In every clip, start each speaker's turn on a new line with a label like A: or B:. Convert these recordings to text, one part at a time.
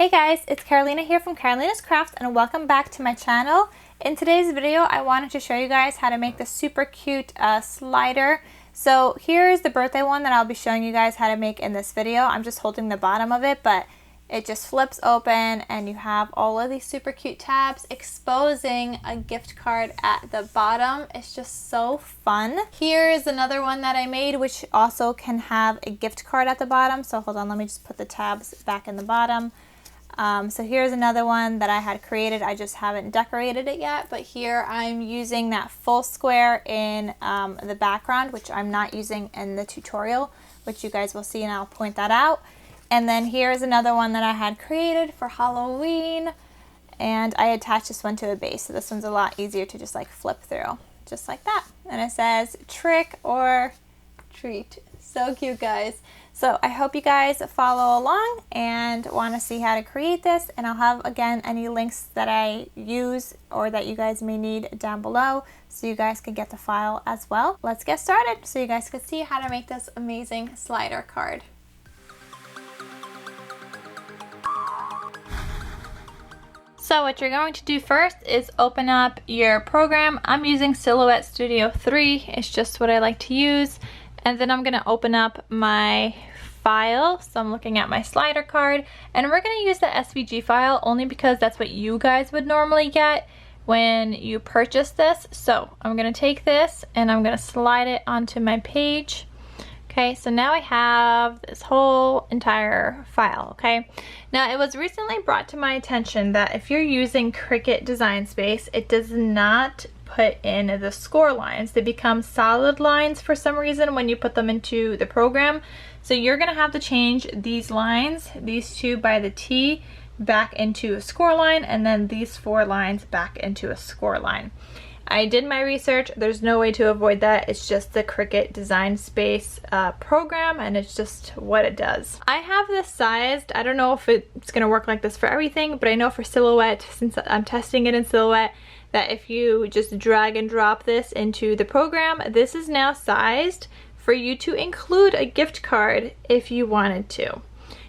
A: Hey guys, it's Carolina here from KarolinasKrafts and welcome back to my channel. In today's video, I wanted to show you guys how to make this super cute slider. So here's the birthday one that I'll be showing you guys how to make in this video. I'm just holding the bottom of it, but it just flips open and you have all of these super cute tabs exposing a gift card at the bottom. It's just so fun. Here's another one that I made, which also can have a gift card at the bottom. So hold on, let me just put the tabs back in the bottom. So here's another one that I had created. I just haven't decorated it yet, but here I'm using that full square in the background, which I'm not using in the tutorial, which you guys will see, and I'll point that out. And then here's another one that I had created for Halloween, and I attached this one to a base. So this one's a lot easier to just like flip through, just like that. And it says trick or treat. So cute, guys. So I hope you guys follow along and want to see how to create this, and I'll have again any links that I use or that you guys may need down below so you guys can get the file as well. Let's get started so you guys can see how to make this amazing slider card. So what you're going to do first is open up your program. I'm using Silhouette Studio 3. It's just what I like to use. And then I'm going to open up my file. So I'm looking at my slider card. And we're going to use the SVG file only because that's what you guys would normally get when you purchase this. So I'm going to take this and I'm going to slide it onto my page. Okay, so now I have this whole entire file, okay? Now, it was recently brought to my attention that if you're using Cricut Design Space, it does not put in the score lines. They become solid lines for some reason when you put them into the program. So you're gonna have to change these lines, these two by the T, back into a score line, and then these 4 lines back into a score line. I did my research. There's no way to avoid that. It's just the Cricut Design Space program, and it's just what it does. I have this sized. I don't know if it's going to work like this for everything, but I know for Silhouette, since I'm testing it in Silhouette, that if you just drag and drop this into the program, this is now sized for you to include a gift card if you wanted to.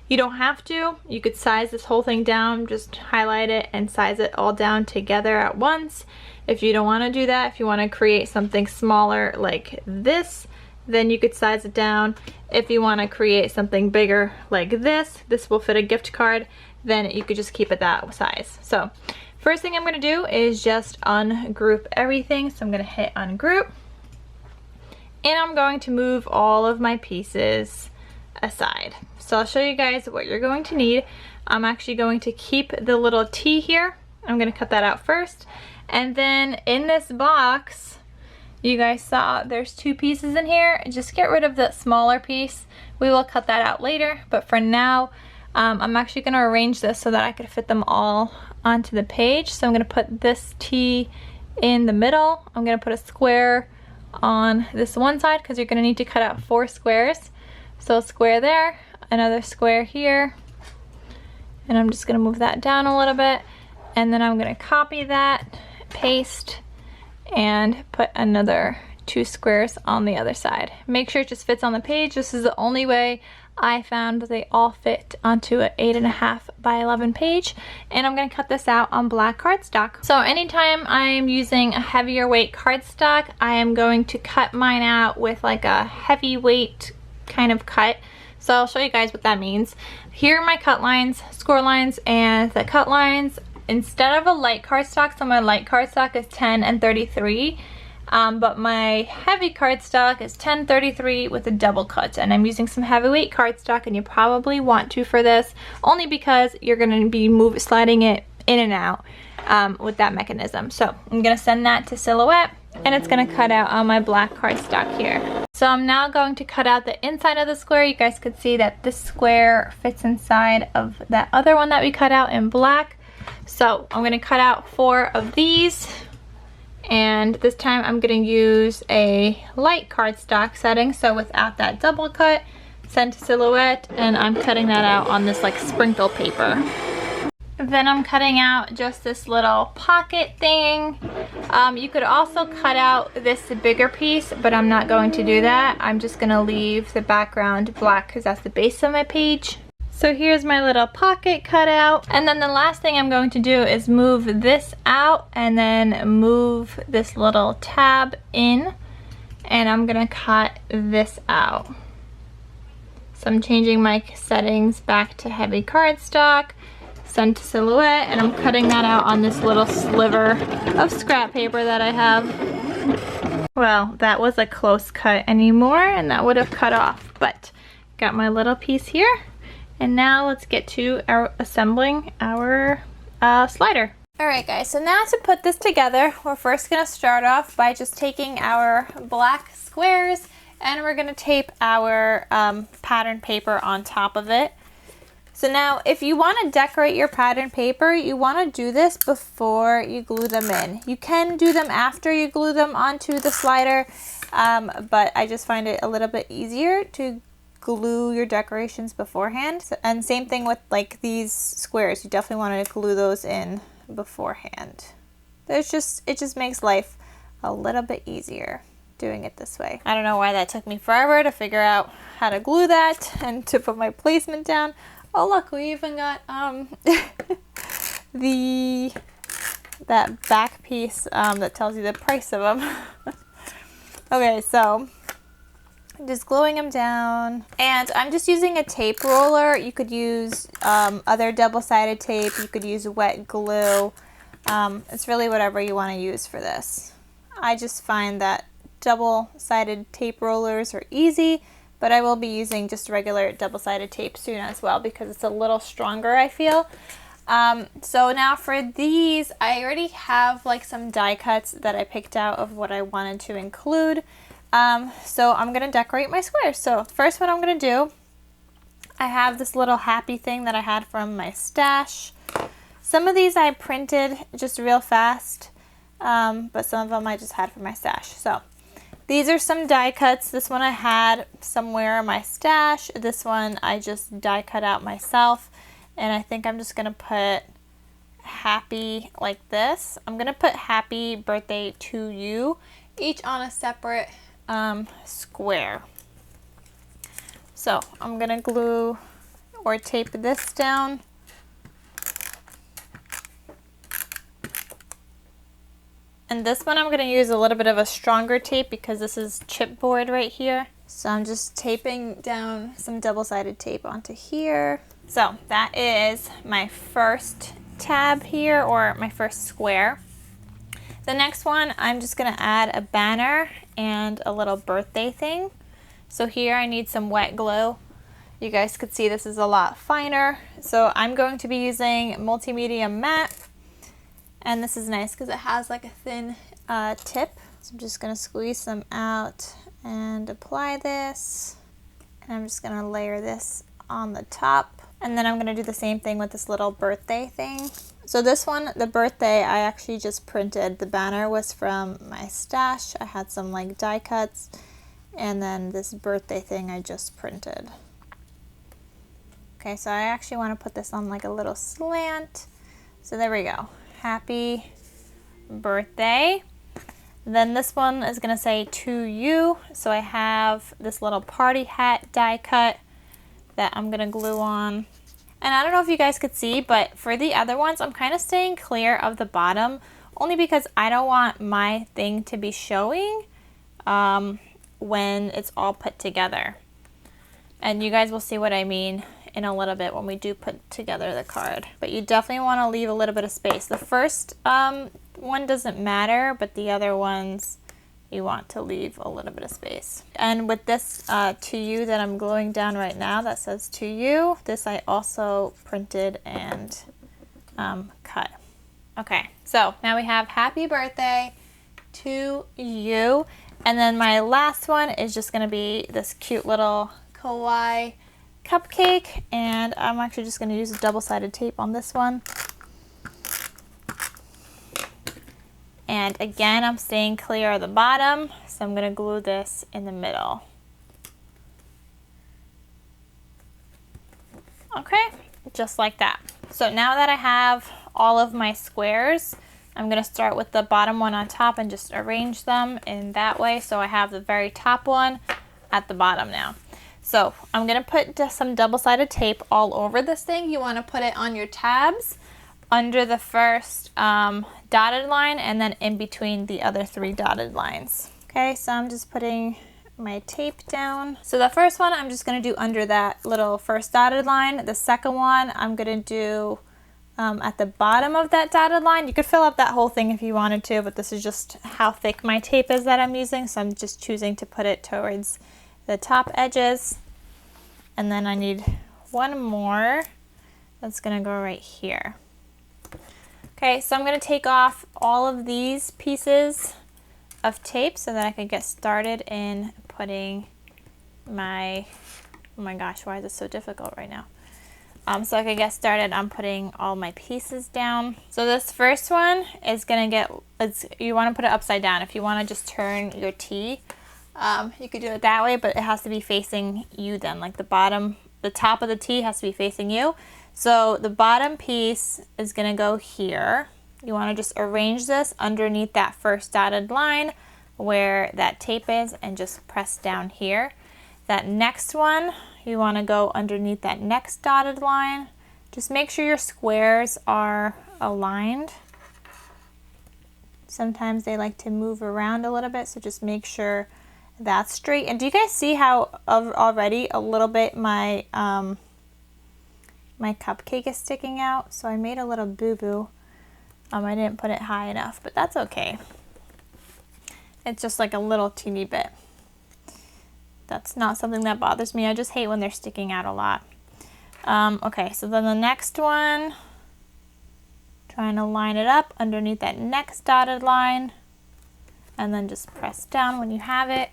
A: You don't have to. You could size this whole thing down, just highlight it and size it all down together at once. If you don't want to do that, if you want to create something smaller like this, then you could size it down. If you want to create something bigger like this will fit a gift card, then you could just keep it that size. So first thing I'm going to do is just ungroup everything. So I'm going to hit ungroup, and I'm going to move all of my pieces aside. So I'll show you guys what you're going to need. I'm actually going to keep the little T here. I'm going to cut that out first. And then in this box, you guys saw there's 2 pieces in here. Just get rid of the smaller piece. We will cut that out later, but for now, I'm actually going to arrange this so that I could fit them all onto the page. So I'm going to put this T in the middle. I'm going to put a square on this one side because you're going to need to cut out 4 squares. So a square there, another square here, and I'm just going to move that down a little bit, and then I'm going to copy that, paste, and put another 2 squares on the other side. Make sure it just fits on the page. This is the only way I found that they all fit onto an 8.5 by 11 page, and I'm going to cut this out on black cardstock. So anytime I'm using a heavier weight cardstock, I am going to cut mine out with like a heavyweight kind of cut. So I'll show you guys what that means. Here are my cut lines, score lines, and the cut lines. Instead of a light cardstock, so my light cardstock is 10 and 33, but my heavy cardstock is 10, 33 with a double cut, and I'm using some heavyweight cardstock, and you probably want to for this, only because you're going to be sliding it in and out with that mechanism. So I'm going to send that to Silhouette, and it's going to cut out on my black cardstock here. So I'm now going to cut out the inside of the square. You guys could see that this square fits inside of that other one that we cut out in black. So I'm going to cut out 4 of these, and this time I'm going to use a light cardstock setting, so without that double cut. Send to Silhouette, and I'm cutting that out on this like sprinkle paper. Then I'm cutting out just this little pocket thing. You could also cut out this bigger piece, but I'm not going to do that. I'm just going to leave the background black because that's the base of my page. So here's my little pocket cut out. And then the last thing I'm going to do is move this out and then move this little tab in. And I'm gonna cut this out. So I'm changing my settings back to heavy cardstock, send to silhouette, and I'm cutting that out on this little sliver of scrap paper that I have. Well, that was a close cut anymore, and that would have cut off, but got my little piece here. And now let's get to assembling our slider. Alright guys, so now to put this together, we're first going to start off by just taking our black squares and we're going to tape our pattern paper on top of it. So now if you want to decorate your pattern paper, you want to do this before you glue them in. You can do them after you glue them onto the slider, but I just find it a little bit easier to glue your decorations beforehand. And same thing with like these squares, you definitely want to glue those in beforehand. It just makes life a little bit easier doing it this way. I don't know why that took me forever to figure out how to glue that and to put my placement down. Oh look, we even got that back piece that tells you the price of them. Okay, so just gluing them down, and I'm just using a tape roller. You could use other double-sided tape, you could use wet glue. It's really whatever you want to use for this. I just find that double-sided tape rollers are easy, but I will be using just regular double-sided tape soon as well because it's a little stronger, I feel. So now for these, I already have like some die cuts that I picked out of what I wanted to include. So I'm going to decorate my squares. So first what I'm going to do, I have this little happy thing that I had from my stash. Some of these I printed just real fast, but some of them I just had from my stash. So these are some die cuts. This one I had somewhere in my stash. This one I just die cut out myself. And I think I'm just going to put happy like this. I'm going to put happy birthday to you, each on a separate square. So I'm gonna glue or tape this down. And this one I'm gonna use a little bit of a stronger tape because this is chipboard right here. So I'm just taping down some double-sided tape onto here. So that is my first tab here, or my first square. The next one, I'm just gonna add a banner and a little birthday thing. So here I need some wet glue. You guys could see this is a lot finer. So I'm going to be using multimedia matte. And this is nice because it has like a thin tip. So I'm just gonna squeeze some out and apply this. And I'm just gonna layer this on the top. And then I'm gonna do the same thing with this little birthday thing. So this one, the birthday, I actually just printed. The banner was from my stash. I had some like die cuts, and then this birthday thing I just printed. Okay, so I actually want to put this on like a little slant. So there we go. Happy birthday. Then this one is gonna say to you. So I have this little party hat die cut that I'm gonna glue on. And I don't know if you guys could see, but for the other ones, I'm kind of staying clear of the bottom, only because I don't want my thing to be showing when it's all put together. And you guys will see what I mean in a little bit when we do put together the card. But you definitely want to leave a little bit of space. The first one doesn't matter, but the other ones, you want to leave a little bit of space. And with this to you that I'm gluing down right now that says to you, this I also printed and cut. Okay, so now we have happy birthday to you. And then my last one is just gonna be this cute little kawaii cupcake. And I'm actually just gonna use a double-sided tape on this one. And again, I'm staying clear of the bottom, so I'm gonna glue this in the middle. Okay, just like that. So now that I have all of my squares, I'm gonna start with the bottom one on top and just arrange them in that way. So I have the very top one at the bottom now. So I'm gonna put some double-sided tape all over this thing. You wanna put it on your tabs, under the first dotted line, and then in between the other 3 dotted lines. Okay, so I'm just putting my tape down. So the first one I'm just gonna do under that little first dotted line. The second one I'm gonna do at the bottom of that dotted line. You could fill up that whole thing if you wanted to, but this is just how thick my tape is that I'm using, so I'm just choosing to put it towards the top edges. And then I need one more that's gonna go right here. Okay, so I'm gonna take off all of these pieces of tape so that I can get started in putting my, oh my gosh, why is this so difficult right now? So I can get started on putting all my pieces down. So this first one is gonna get, you wanna put it upside down. If you wanna just turn your T, you could do it that way, but it has to be facing you then, like the top of the T has to be facing you. So the bottom piece is gonna go here. You wanna just arrange this underneath that first dotted line where that tape is and just press down here. That next one, you wanna go underneath that next dotted line. Just make sure your squares are aligned. Sometimes they like to move around a little bit, so just make sure that's straight. And do you guys see how already a little bit my my cupcake is sticking out? So I made a little boo-boo. I didn't put it high enough, but that's okay. It's just like a little teeny bit. That's not something that bothers me. I just hate when they're sticking out a lot. Okay, so then the next one, trying to line it up underneath that next dotted line, and then just press down when you have it.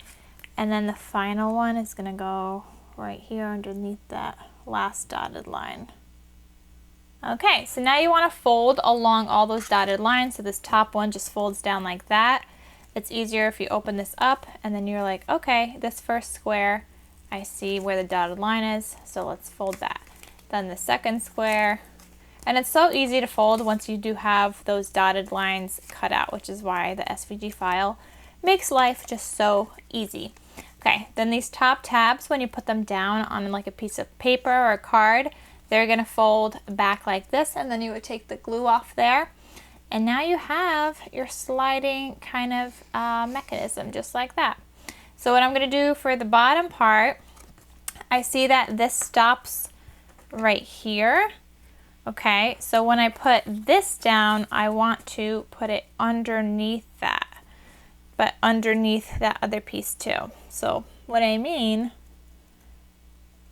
A: And then the final one is gonna go right here underneath that last dotted line. Okay, so now you wanna fold along all those dotted lines. So this top one just folds down like that. It's easier if you open this up and then you're like, okay, this first square, I see where the dotted line is, so let's fold that. Then the second square, and it's so easy to fold once you do have those dotted lines cut out, which is why the SVG file makes life just so easy. Okay, then these top tabs, when you put them down on like a piece of paper or a card, they're gonna fold back like this, and then you would take the glue off there. And now you have your sliding kind of mechanism, just like that. So what I'm gonna do for the bottom part, I see that this stops right here. Okay, so when I put this down, I want to put it underneath that, but underneath that other piece too. So what I mean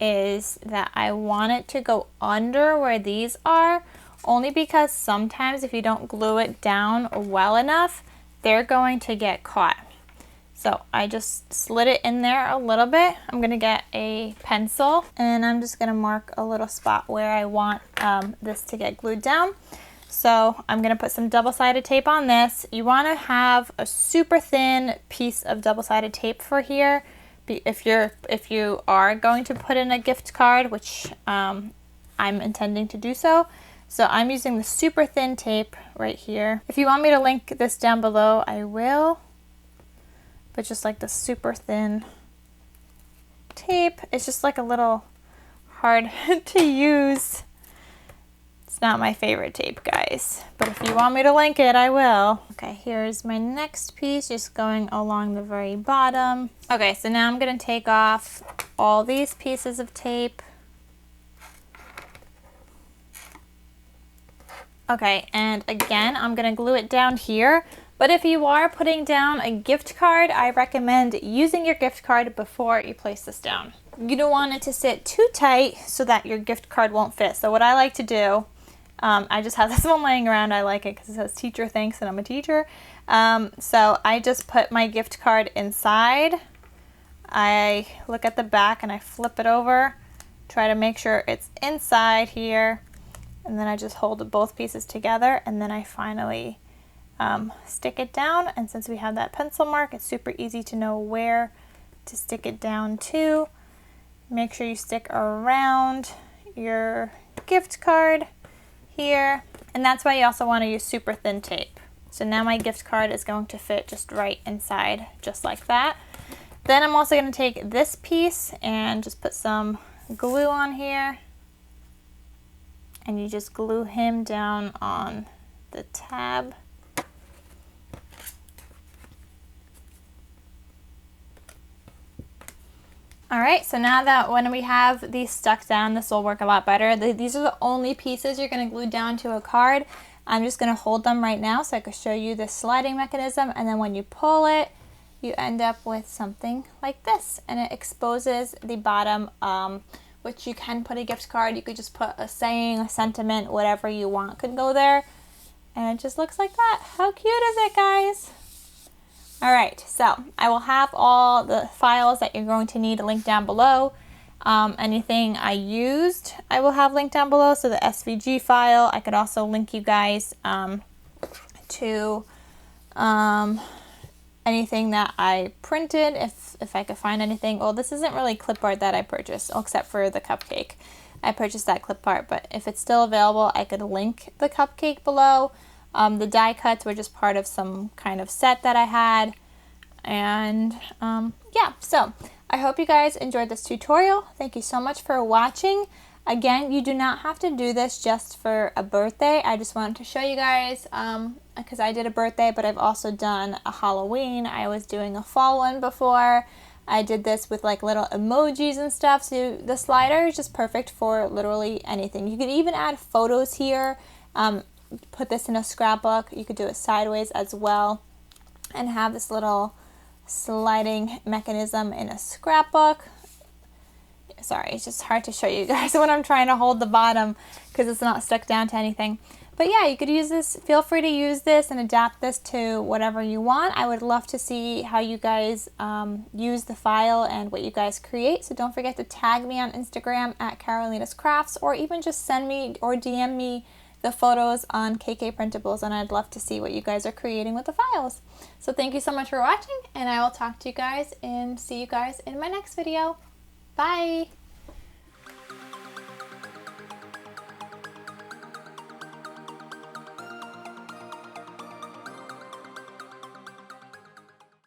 A: is that I want it to go under where these are, only because sometimes if you don't glue it down well enough, they're going to get caught. So I just slid it in there a little bit. I'm gonna get a pencil and I'm just gonna mark a little spot where I want this to get glued down. So I'm gonna put some double-sided tape on this. You wanna have a super thin piece of double-sided tape for here. If you are going to put in a gift card, which I'm intending to do so. So I'm using the super thin tape right here. If you want me to link this down below, I will. But just like the super thin tape, it's just like a little hard to use. It's not my favorite tape, guys. But if you want me to link it, I will. Okay, here's my next piece, just going along the very bottom. Okay, so now I'm gonna take off all these pieces of tape. Okay, and again, I'm gonna glue it down here, but if you are putting down a gift card, I recommend using your gift card before you place this down. You don't want it to sit too tight so that your gift card won't fit. So what I like to do, I just have this one laying around. I like it because it says teacher thanks and I'm a teacher. So I just put my gift card inside. I look at the back and I flip it over, try to make sure it's inside here. And then I just hold both pieces together and then I finally stick it down. And since we have that pencil mark, it's super easy to know where to stick it down to. Make sure you stick around your gift card here. And that's why you also want to use super thin tape. So now my gift card is going to fit just right inside, just like that. Then I'm also going to take this piece and just put some glue on here. And you just glue him down on the tab. Alright, so now that when we have these stuck down, this will work a lot better. These are the only pieces you're going to glue down to a card. I'm just going to hold them right now so I can show you the sliding mechanism, and then when you pull it, you end up with something like this, and it exposes the bottom, which you can put a gift card. You could just put a saying, a sentiment, whatever you want could go there, and it just looks like that. How cute is it, guys? Alright, so I will have all the files that you're going to need linked down below. Anything I used I will have linked down below, so the SVG file. I could also link you guys to anything that I printed if I could find anything. Well, this isn't really clip art that I purchased, except for the cupcake. I purchased that clip art, but if it's still available, I could link the cupcake below. The die cuts were just part of some kind of set that I had. And yeah, so I hope you guys enjoyed this tutorial. Thank you so much for watching. Again, you do not have to do this just for a birthday. I just wanted to show you guys because I did a birthday, but I've also done a Halloween. I was doing a fall one before. I did this with like little emojis and stuff. So the slider is just perfect for literally anything. You could even add photos here. Put this in a scrapbook. You could do it sideways as well and have this little sliding mechanism in a scrapbook. Sorry, it's just hard to show you guys when I'm trying to hold the bottom because it's not stuck down to anything. But yeah, you could use this. Feel free to use this and adapt this to whatever you want. I would love to see how you guys use the file and what you guys create. So don't forget to tag me on Instagram at KarolinasKrafts, or even just send me or DM me the photos on KK Printables, and I'd love to see what you guys are creating with the files. So thank you so much for watching, and I will talk to you guys and see you guys in my next video. Bye!